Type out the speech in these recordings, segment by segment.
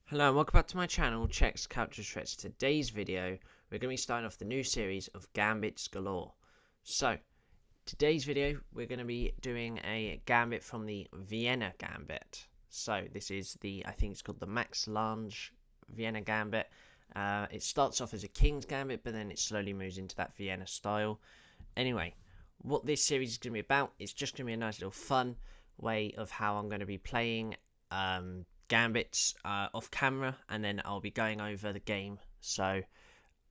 Hello and welcome back to my channel, Checks Culture Threats. Today's video, we're going to be starting off the new series of Gambits Galore. So, today's video, we're going to be doing a gambit from the Vienna Gambit. So, this is I think it's called the Max Lange Vienna Gambit. It starts off as a King's Gambit, but then it slowly moves into that Vienna style. Anyway, what this series is going to be about, it's just going to be a nice little fun way of how I'm going to be playing gambits off camera, and then I'll be going over the game. So,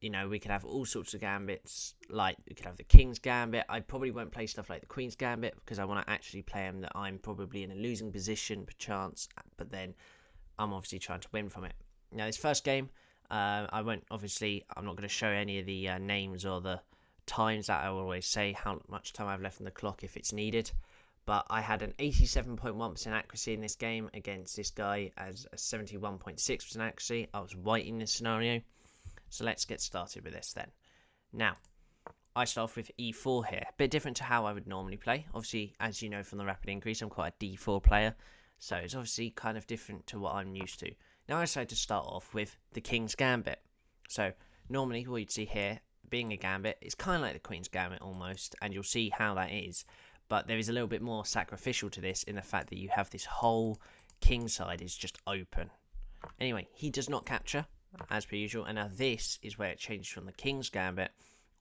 you know, we could have all sorts of gambits, like we could have the King's Gambit. I probably won't play stuff like the Queen's Gambit because I want to actually play them that I'm probably in a losing position, perchance, but then I'm obviously trying to win from it. Now, this first game, I'm not going to show any of the names or the times that I always say, how much time I've left on the clock if it's needed. But I had an 87.1% accuracy in this game against this guy as a 71.6% accuracy. I was white in this scenario. So let's get started with this then. Now, I start off with e4 here. A bit different to how I would normally play. Obviously, as you know from the rapid increase, I'm quite a d4 player. So it's obviously kind of different to what I'm used to. Now I decided to start off with the King's Gambit. So normally what you'd see here, being a gambit, it's kind of like the Queen's Gambit almost. And you'll see how that is. But there is a little bit more sacrificial to this in the fact that you have this whole king side is just open. Anyway, he does not capture, as per usual. And now this is where it changes from the King's Gambit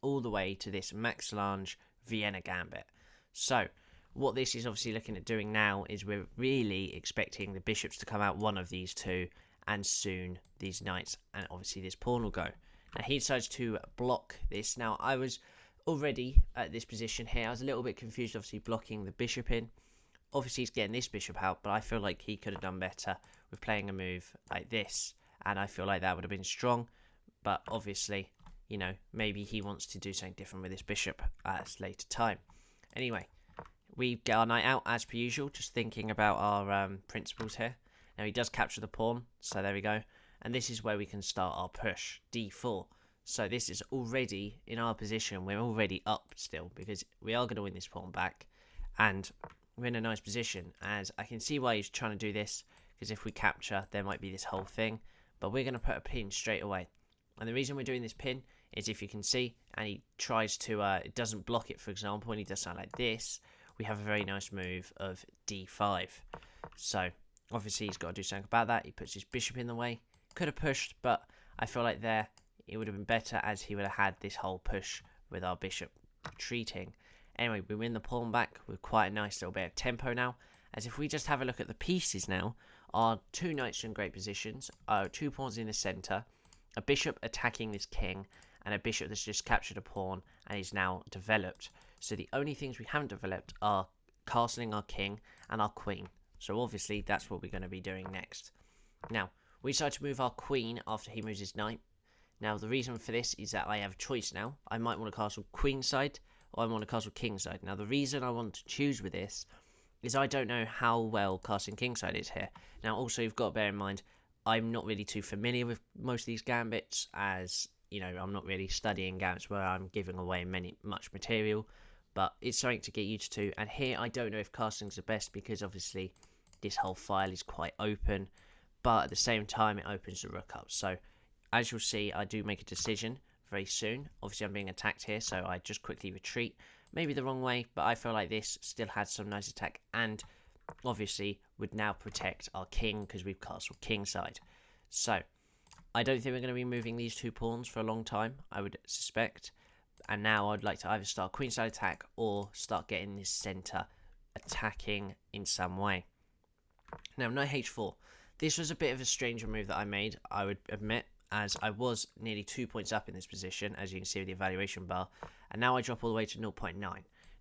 all the way to this Max Lange Vienna Gambit. So, what this is obviously looking at doing now is we're really expecting the bishops to come out one of these two, and soon these knights, and obviously this pawn will go. Now, he decides to block this. Now, I was already at this position here. I was a little bit confused, obviously blocking the bishop in. Obviously he's getting this bishop out, but I feel like he could have done better with playing a move like this, and I feel like that would have been strong. But obviously, you know, maybe he wants to do something different with this bishop at a later time. Anyway, we get our knight out as per usual, just thinking about our principles here. Now he does capture the pawn, so there we go. And this is where we can start our push, d4. So this is already, in our position, we're already up still, because we are going to win this pawn back, and we're in a nice position, as I can see why he's trying to do this, because if we capture, there might be this whole thing, but we're going to put a pin straight away. And the reason we're doing this pin is, if you can see, and he tries to, it doesn't block it, for example, when he does something like this, we have a very nice move of d5. So, obviously he's got to do something about that. He puts his bishop in the way. Could have pushed, but I feel like there it would have been better, as he would have had this whole push with our bishop retreating. Anyway, we win the pawn back with quite a nice little bit of tempo now, as if we just have a look at the pieces now, our two knights are in great positions, two pawns in the centre, a bishop attacking this king, and a bishop that's just captured a pawn and is now developed. So the only things we haven't developed are castling our king and our queen. So obviously that's what we're going to be doing next. Now, we decide to move our queen after he moves his knight. Now, the reason for this is that I have a choice now. I might want to castle queen side, or I want to castle king side. Now, the reason I want to choose with this is I don't know how well castling king side is here. Now, also, you've got to bear in mind, I'm not really too familiar with most of these gambits, as, you know, I'm not really studying gambits where I'm giving away much material, but it's something to get used to. And here, I don't know if castling's the best, because obviously this whole file is quite open, but at the same time, it opens the rook up. So, as you'll see, I do make a decision very soon. Obviously, I'm being attacked here, so I just quickly retreat. Maybe the wrong way, but I feel like this still had some nice attack, and obviously would now protect our king, because we've castled king side. So, I don't think we're going to be moving these two pawns for a long time, I would suspect. And now I'd like to either start queen side attack, or start getting this centre attacking in some way. Now, knight h4. This was a bit of a stranger move that I made, I would admit, as I was nearly 2 points up in this position, as you can see with the evaluation bar, and now I drop all the way to 0.9.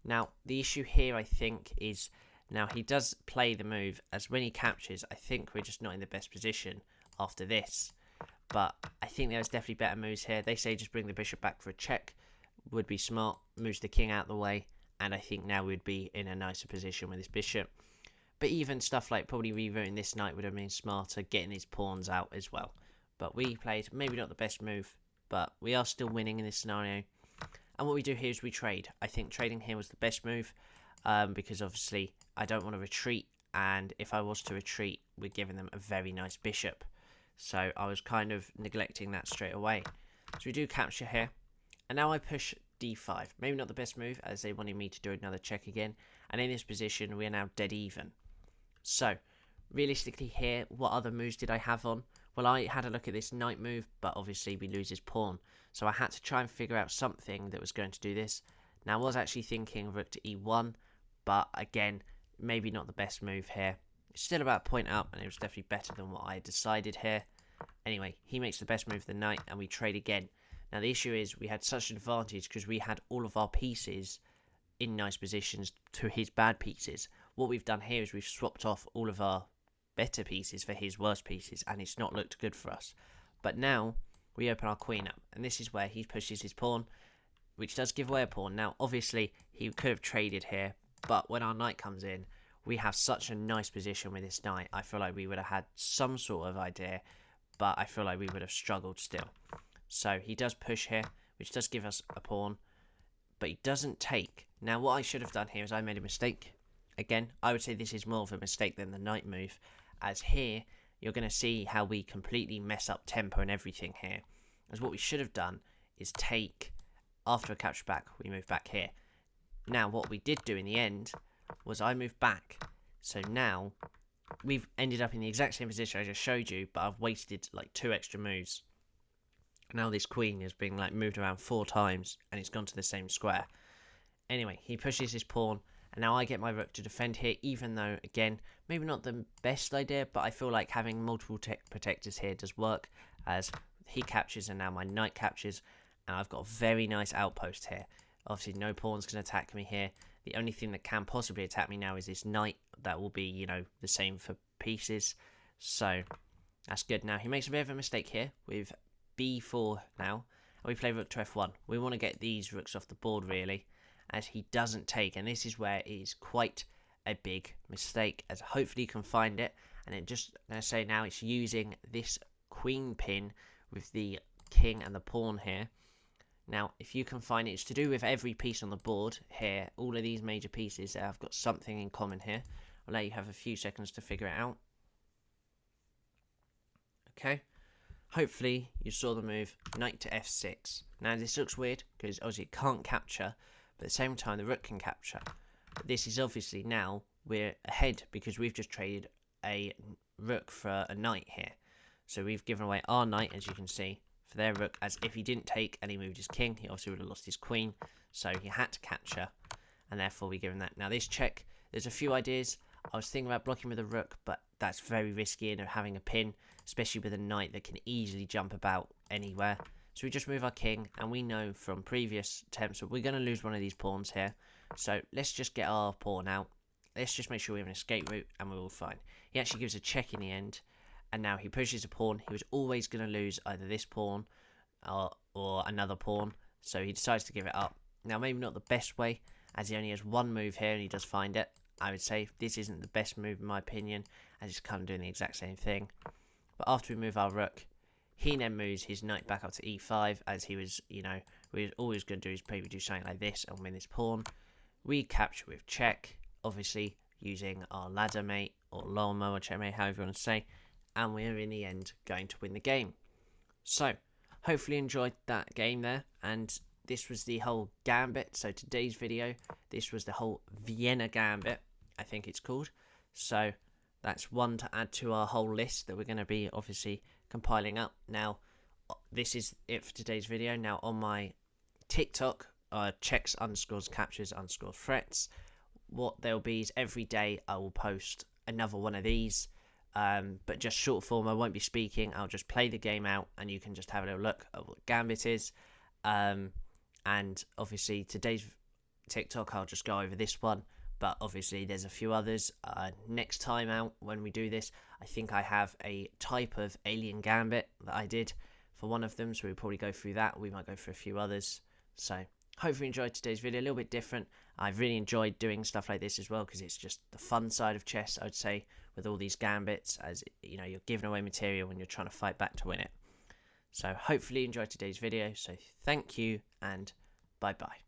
Now, the issue here, I think, is now he does play the move, as when he captures, I think we're just not in the best position after this, but I think there's definitely better moves here. They say just bring the bishop back for a check, would be smart, moves the king out the way, and I think now we'd be in a nicer position with this bishop. But even stuff like probably rerouting this knight would have been smarter, getting his pawns out as well. But we played maybe not the best move, but we are still winning in this scenario. And what we do here is we trade. I think trading here was the best move, because obviously I don't want to retreat, and if I was to retreat, we're giving them a very nice bishop. so I was kind of neglecting that straight away. So we do capture here, and now I push d5. Maybe not the best move, as they wanted me to do another check again, and in this position we are now dead even. So realistically here, what other moves did I have on? Well, I had a look at this knight move, but obviously we lose his pawn, so I had to try and figure out something that was going to do this. Now I was actually thinking rook to e1, but again, maybe not the best move here. It's still about a point up, and it was definitely better than what I had decided here. Anyway, he makes the best move of the knight, and we trade again. Now the issue is we had such an advantage because we had all of our pieces in nice positions to his bad pieces. What we've done here is we've swapped off all of our better pieces for his worst pieces, and it's not looked good for us. But now we open our queen up, and this is where he pushes his pawn, which does give away a pawn. Now obviously he could have traded here, but when our knight comes in, we have such a nice position with this knight. I feel like we would have had some sort of idea, but I feel like we would have struggled still. So he does push here, which does give us a pawn, but he doesn't take. Now what I should have done here is I made a mistake. Again, I would say this is more of a mistake than the knight move, as here you're going to see how we completely mess up tempo and everything here. As what we should have done is take, after a capture back, we move back here. Now what we did do in the end was I moved back, so now we've ended up in the exact same position I just showed you, but I've wasted like 2 extra moves. Now this queen is being like moved around 4 times, and it's gone to the same square. Anyway, he pushes his pawn, and now I get my rook to defend here, even though, again, maybe not the best idea, but I feel like having multiple protectors here does work, as he captures and now my knight captures, and I've got a very nice outpost here. Obviously, no pawns can attack me here. The only thing that can possibly attack me now is this knight. That will be, you know, the same for pieces. So, that's good. Now, he makes a bit of a mistake here with b4 now. And we play rook to f1. We want to get these rooks off the board, really, as he doesn't take. And this is where it is quite a big mistake, as hopefully you can find it. And it just, I'm going to say now, it's using this queen pin with the king and the pawn here. Now, if you can find it, it's to do with every piece on the board here. All of these major pieces have got something in common here. I'll let you have a few seconds to figure it out. Okay. Hopefully, you saw the move knight to f6. Now, this looks weird because obviously it can't capture, but at the same time, the rook can capture. But this is obviously now we're ahead because we've just traded a rook for a knight here. So we've given away our knight, as you can see, for their rook, as if he didn't take and he moved his king, he obviously would have lost his queen, so he had to capture, and therefore we give him that. Now this check, there's a few ideas. I was thinking about blocking with a rook, but that's very risky in having a pin, especially with a knight that can easily jump about anywhere. So we just move our king, and we know from previous attempts that we're going to lose one of these pawns here, so let's just get our pawn out. Let's just make sure we have an escape route, and we're all fine. He actually gives a check in the end, and now he pushes a pawn. He was always going to lose either this pawn or another pawn, so he decides to give it up. Now, maybe not the best way, as he only has one move here and he does find it. I would say this isn't the best move in my opinion, as he's kind of doing the exact same thing. But after we move our rook, he then moves his knight back up to e5, as he was, you know, we were always going to do is maybe do something like this and win this pawn. We capture with check, obviously using our ladder mate or Lolmo or checkmate, however you want to say. And we're in the end going to win the game. So, hopefully you enjoyed that game there, and this was the whole Gambit. So today's video, this was the whole Vienna Gambit, I think it's called. So that's one to add to our whole list that we're going to be obviously compiling up. Now, this is it for today's video. Now on my TikTok, checks underscores captures underscore threats, what there'll be is every day I will post another one of these. But just short form, I won't be speaking. I'll just play the game out, and you can just have a little look at what Gambit is. And obviously today's TikTok, I'll just go over this one. But obviously there's a few others. Next time out, when we do this, I think I have a type of alien Gambit that I did for one of them. So we'll probably go through that. We might go through a few others. So hopefully you enjoyed today's video. A little bit different. I've really enjoyed doing stuff like this as well, because it's just the fun side of chess, I would say, with all these gambits, as you know, you're giving away material when you're trying to fight back to win it. So hopefully you enjoyed today's video. So thank you, and bye bye.